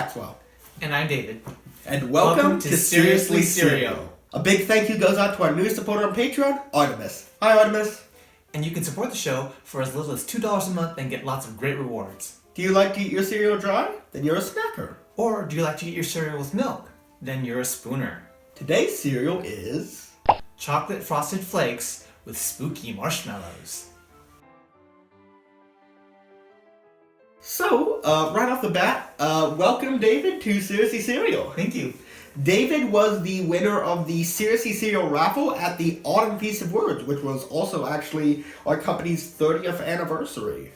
Maxwell. And I'm David. And welcome to Seriously Cereal. A big thank you goes out to our newest supporter on Patreon, Artemis. Hi, Artemis. And you can support the show for as little as $2 a month and get lots of great rewards. Do you like to eat your cereal dry? Then you're a snacker. Or do you like to eat your cereal with milk? Then you're a spooner. Today's cereal is... Chocolate Frosted Flakes with spooky marshmallows. So, right off the bat, welcome David to Seriously Cereal. Thank you. David was the winner of the Seriously Cereal raffle at the Autumn Feast of Words, which was also actually our company's 30th anniversary.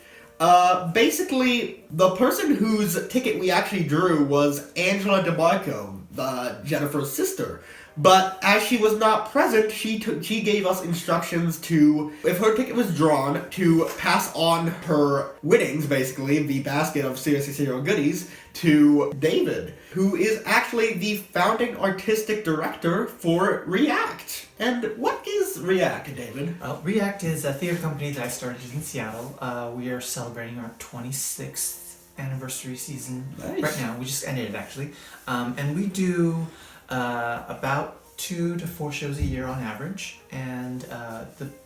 Basically, the person whose ticket we actually drew was Angela DeMarco, Jennifer's sister. But as she was not present, she gave us instructions to, if her ticket was drawn, to pass on her winnings, basically, the basket of Seriously Cereal goodies, to David, who is actually the founding artistic director for React. And what is React, David? React is a theater company that I started in Seattle. We are celebrating our 26th anniversary season right now. We just ended it, actually. And we do... about 2 to 4 shows a year on average, and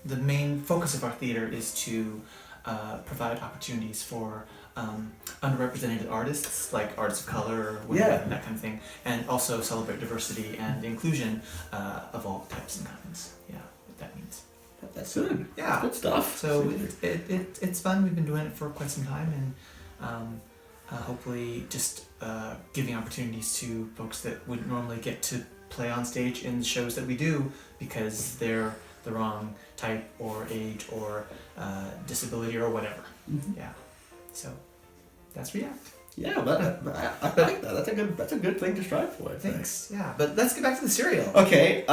the main focus of our theater is to provide opportunities for underrepresented artists, like artists of color, women, and that kind of thing, and also celebrate diversity and inclusion of all types and kinds. Yeah, what that means. That's good. Yeah, good stuff. So it's fun. We've been doing it for quite some time, and hopefully just giving opportunities to folks that wouldn't normally get to play on stage in the shows that we do because they're the wrong type or age or disability or whatever. Mm-hmm. Yeah. So that's React. Yeah, I like that. That's a good thing to strive for, I think. Thanks. Yeah, but let's get back to the cereal. Okay,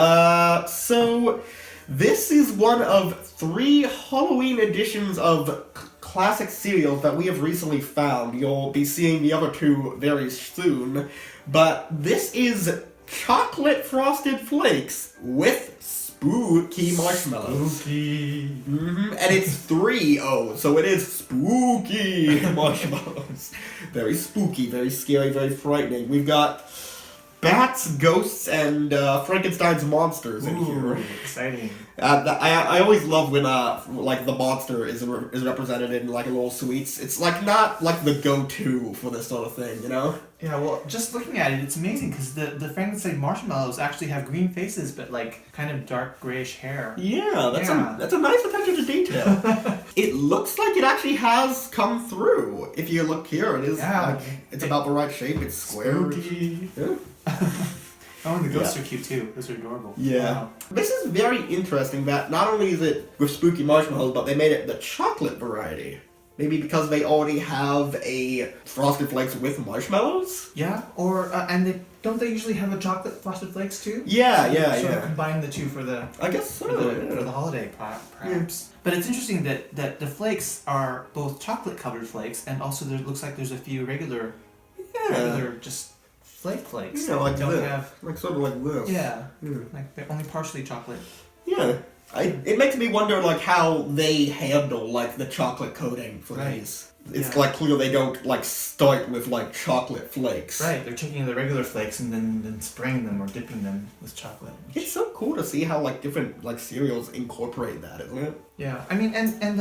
so this is one of 3 Halloween editions of classic cereals that we have recently found. You'll be seeing the other 2 very soon. But this is Chocolate Frosted Flakes with spooky marshmallows. Spooky. Mm-hmm. And it's 3 O's, so it is spooky marshmallows. Very spooky, very scary, very frightening. We've got bats, ghosts, and Frankenstein's monsters in here. Exciting. I always love when like the monster is represented in like a little sweets. It's like not like the go-to for this sort of thing, you know? Yeah, well, just looking at it, it's amazing because the Frankenstein marshmallows actually have green faces, but like kind of dark grayish hair. Yeah, that's a nice attention to detail. It looks like it actually has come through. If you look here, it is it's about the right shape. It's square. Spooky. Yeah. Oh, and the ghosts are cute too. Those are adorable. Yeah. Wow. This is very interesting that not only is it with spooky marshmallows, but they made it the chocolate variety. Maybe because they already have a Frosted Flakes with marshmallows? Yeah, or, and don't they usually have a chocolate Frosted Flakes too? Yeah, sort of combine the 2 for the... I guess so, for the holiday, perhaps. Yeah. But it's interesting that the flakes are both chocolate-covered flakes, and also there looks like there's a few regular just flakes. Yeah, like don't this. Have, like sort of like this. Yeah, like they're only partially chocolate. Yeah. It makes me wonder like how they handle like the chocolate coating for these. It's like clear they don't like start with like chocolate flakes. Right, they're taking the regular flakes and then spraying them or dipping them with chocolate. It's so cool to see how like different like cereals incorporate that, isn't it? Yeah, I mean, and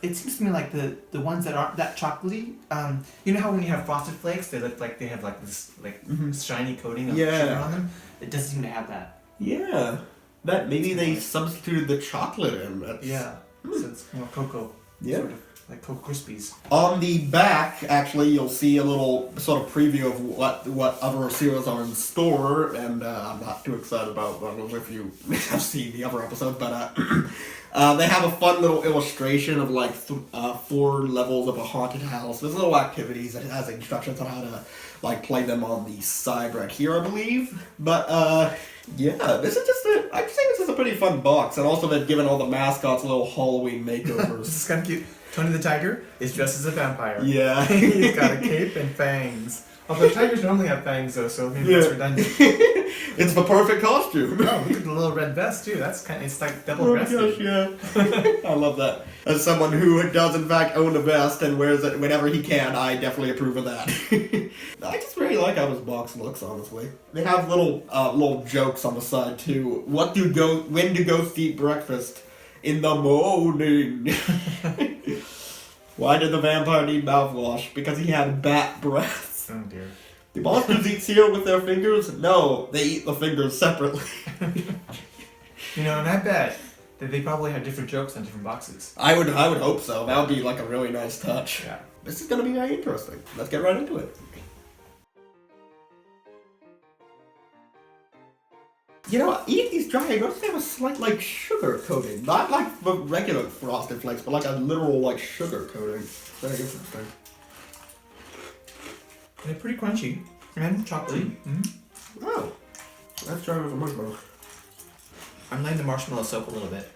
it seems to me like the ones that aren't that chocolatey. You know how when you have Frosted Flakes, they look like they have like this like shiny coating of sugar on them. It doesn't seem to have that. Yeah. That maybe they substituted the chocolate in. So it's more cocoa. Yeah. Sort of like Cocoa Krispies. On the back, actually, you'll see a little sort of preview of what other cereals are in store, and I'm not too excited about. I don't know if you have seen the other episodes, but they have a fun little illustration of like 4 levels of a haunted house. There's little activities that has instructions on how to like play them on the side right here, I believe. But yeah, this is I think this is a pretty fun box, and also they've given all the mascots little Halloween makeovers. This is kind of cute. Tony the Tiger is dressed as a vampire. Yeah. He's got a cape and fangs. Although tigers normally have fangs though, so maybe it's redundant. It's the perfect costume. Oh, look at the little red vest too. That's it's like Oh double my breasted. gosh, yeah. I love that. As someone who does in fact own a vest and wears it whenever he can, I definitely approve of that. I just really like how this box looks, honestly. They have little jokes on the side too. When do ghosts eat breakfast? In the morning. Why did the vampire need mouthwash? Because he had bat breath. Oh dear. Do monsters eat cereal with their fingers? No, they eat the fingers separately. And I bet that they probably had different jokes on different boxes. I would hope so. That would be like a really nice touch. Yeah. This is going to be very interesting. Let's get right into it. Eating these dry, I noticed they have a slight, sugar coating. Not like the regular Frosted Flakes, but like a literal, sugar coating. Very interesting. They're pretty crunchy and chocolatey. Mm-hmm. Oh. Let's try with a marshmallow. I'm letting the marshmallow soak a little bit,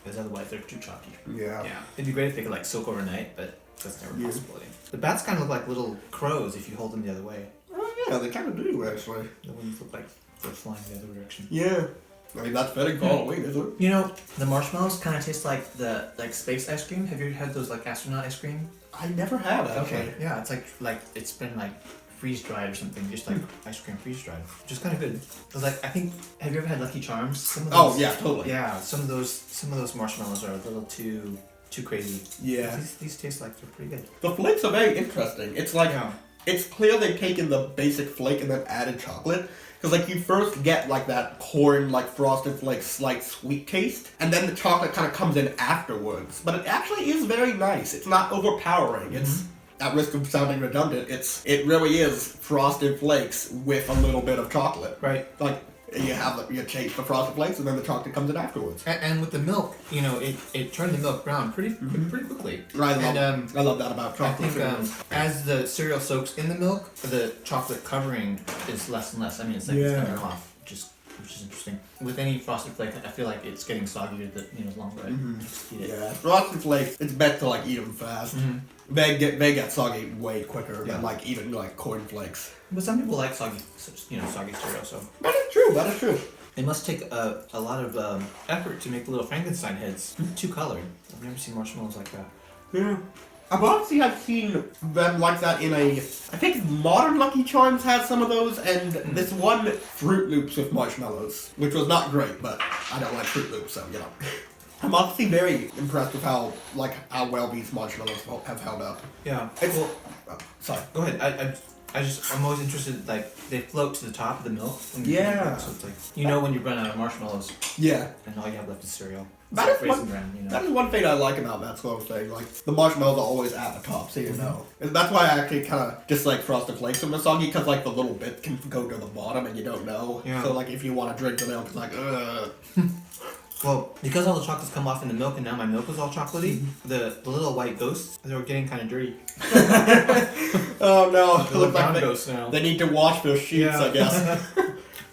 because otherwise they're too chalky. Yeah. Yeah. It'd be great if they could, soak overnight, but that's never a Yeah. possibility. The bats kind of look like little crows if you hold them the other way. Oh, yeah, they kind of do, actually. The wings look like they're flying the other direction. Yeah. I mean, that's fitting for Halloween, isn't it? The marshmallows kind of taste like the space ice cream. Have you ever had those astronaut ice cream? I never have, actually. Okay. Yeah, it's like it's been freeze dried or something, just like ice cream freeze dried, which is kind of good. It's I think, have you ever had Lucky Charms? Some of those, Oh, yeah, totally. Yeah, some of those marshmallows are a little too crazy. Yeah. These taste like they're pretty good. The flakes are very interesting. It's it's clear they've taken the basic flake and then added chocolate. Because, you first get, that corn, Frosted Flakes slight sweet taste, and then the chocolate kind of comes in afterwards. But it actually is very nice. It's not overpowering. Mm-hmm. It's, at risk of sounding redundant, it really is Frosted Flakes with a little bit of chocolate. Right. You taste the Frosted Flakes, and then the chocolate comes in afterwards. And with the milk, it turned the milk brown pretty quickly. I love that about chocolate. I think as the cereal soaks in the milk, the chocolate covering is less and less. I mean, it's coming off, which is interesting. With any Frosted Flake, I feel like it's getting soggier the longer I just eat it. Yeah, Frosted Flakes, it's best to eat them fast. Mm-hmm. They get soggy way quicker than even Corn Flakes. But some people like soggy cereal, so. That is true. It must take a lot of effort to make the little Frankenstein heads two colored. I've never seen marshmallows like that. Yeah. Obviously, I've seen them like that in I think Modern Lucky Charms has some of those, and this one Fruit Loops with marshmallows, which was not great, but I don't like Fruit Loops, so I'm honestly very impressed with how well these marshmallows have held up. Yeah. Sorry. Go ahead. I'm always interested, they float to the top of the milk. Yeah. So it's when you run out of marshmallows. Yeah. And all you have left is cereal. That is one thing I like about Maxwell's thing. The marshmallows are always at the top, so you know. And that's why I actually kind of dislike Frosted Flakes when they're soggy, because the little bit can go to the bottom and you don't know. Yeah. So if you want to drink the milk, it's ugh. Well, because all the chocolates come off in the milk and now my milk is all chocolatey, the little white ghosts, they were getting kind of dirty. Oh no. The little brown ghosts now. They need to wash their sheets, I guess.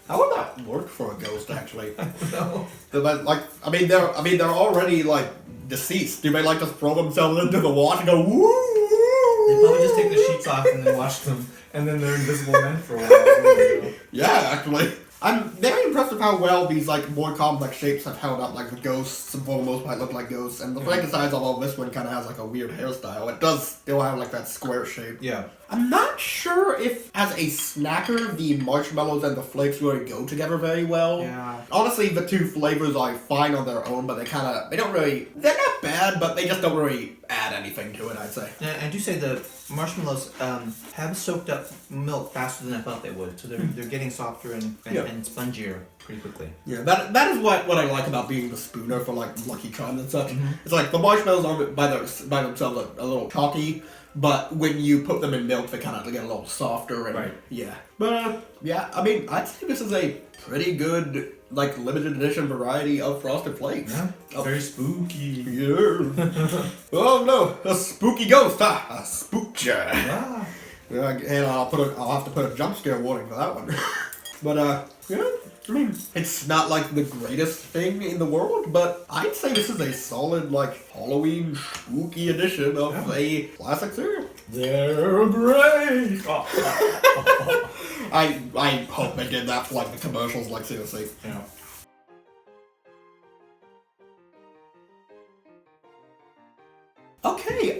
How would that work for a ghost, actually? I don't know. They're already deceased. Do they just throw themselves into the wash and go woo? They probably just take the sheets off and then wash them, and then they're invisible men for a while. Yeah, actually. I'm very impressed with how well these more complex shapes have held up. The ghosts, for the most part, look like ghosts, and the Frankensteins, although this one kind of has a weird hairstyle, it does still have that square shape. Yeah. I'm not sure if, as a snacker, the marshmallows and the flakes really go together very well. Yeah. Honestly, the two flavors are fine on their own, but they're not bad, but they just don't really add anything to it, I'd say. And I do say the marshmallows have soaked up milk faster than I thought they would, so they're getting softer and spongier pretty quickly. Yeah, that is what I like about being the spooner for Lucky Charms and such. Mm-hmm. It's the marshmallows are by themselves a little chalky, but when you put them in milk, they kind of get a little softer. And, right. Yeah. But I'd say this is a pretty good limited edition variety of Frosted Flakes. Yeah. Very spooky. Yeah. Oh no, a spooky ghost! A spooked ya. Yeah. And I'll have to put a jump scare warning for that one. But Yeah, I mean, it's not like the greatest thing in the world, but I'd say this is a solid, like, Halloween spooky edition of a classic cereal. They're great! I hope they did that for, like, the commercials, like, seriously. Yeah. Okay,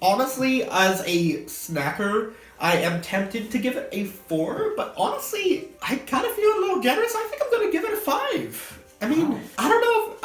honestly, as a snacker, I am tempted to give it a 4, but honestly, I kind of feel a little generous. I think I'm gonna give it a 5. I mean, I don't know if,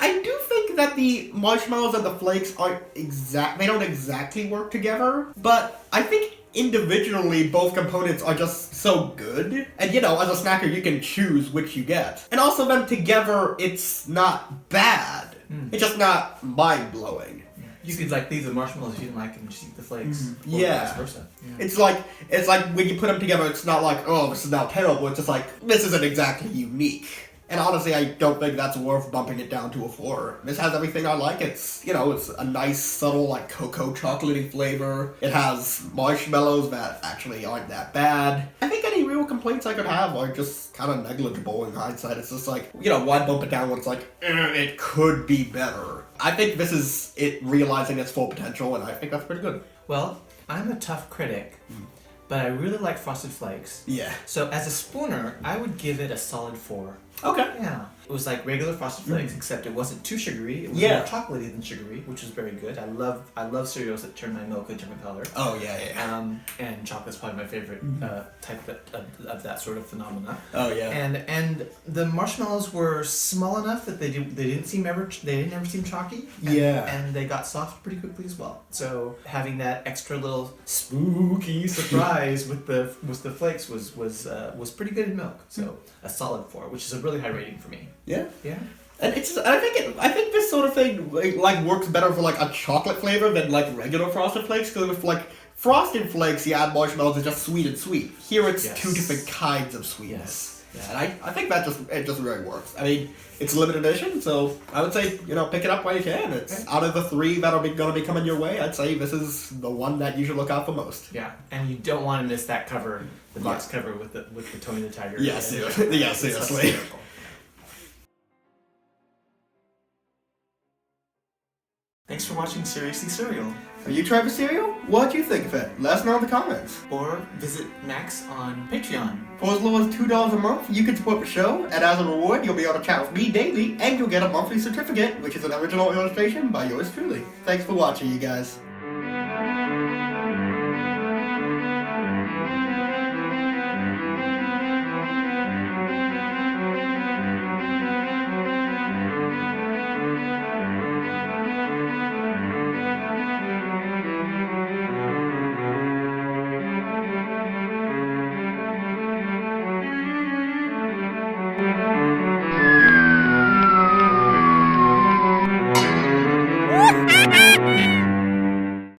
I do think that the marshmallows and the flakes they don't exactly work together, but I think individually both components are just so good. And as a snacker, you can choose which you get. And also then together, it's not bad. It's just not mind-blowing. You could leave the marshmallows if you didn't like them, just eat the flakes. Or Yeah. vice versa. Yeah. It's like when you put them together, it's not like, oh, this is now terrible. It's just like, this isn't exactly unique. And honestly, I don't think that's worth bumping it down to a 4. This has everything I like. It's, it's a nice, subtle, like, cocoa chocolatey flavor. It has marshmallows that actually aren't that bad. I think any real complaints I could have are just kind of negligible in hindsight. It's just like, why bump it down when it's like, it could be better. I think this is it realizing its full potential, and I think that's pretty good. Well, I'm a tough critic, but I really like Frosted Flakes. Yeah. So as a spooner, I would give it a solid 4. Okay. Yeah. It was like regular Frosted Flakes, except it wasn't too sugary. It was more chocolatey than sugary, which was very good. I love cereals that turn my milk a different color. Oh, yeah. And chocolate's probably my favorite type of that sort of phenomena. Oh, yeah. And the marshmallows were small enough that they didn't ever seem chalky. And they got soft pretty quickly as well. So having that extra little spooky surprise with the flakes was pretty good in milk. So a solid 4, which is a really high rating for me. Yeah. Yeah. And I think this sort of thing works better for like a chocolate flavor than like regular Frosted Flakes, because with like Frosted Flakes, you add marshmallows, it's just sweet and sweet. Here it's two different kinds of sweetness. Yes. Yeah. And I think that just really works. I mean, it's a limited edition, so I would say pick it up while you can. It's out of the 3 that are going to be coming your way, I'd say this is the one that you should look out for most. Yeah, and you don't want to miss that cover, the box cover with the Tony the Tiger. Yeah, seriously. Thanks for watching Seriously Cereal. Have you tried the cereal? What'd you think of it? Let us know in the comments. Or visit Max on Patreon. For as low as $2 a month, you can support the show, and as a reward, you'll be able to chat with me daily, and you'll get a monthly certificate, which is an original illustration by yours truly. Thanks for watching, you guys.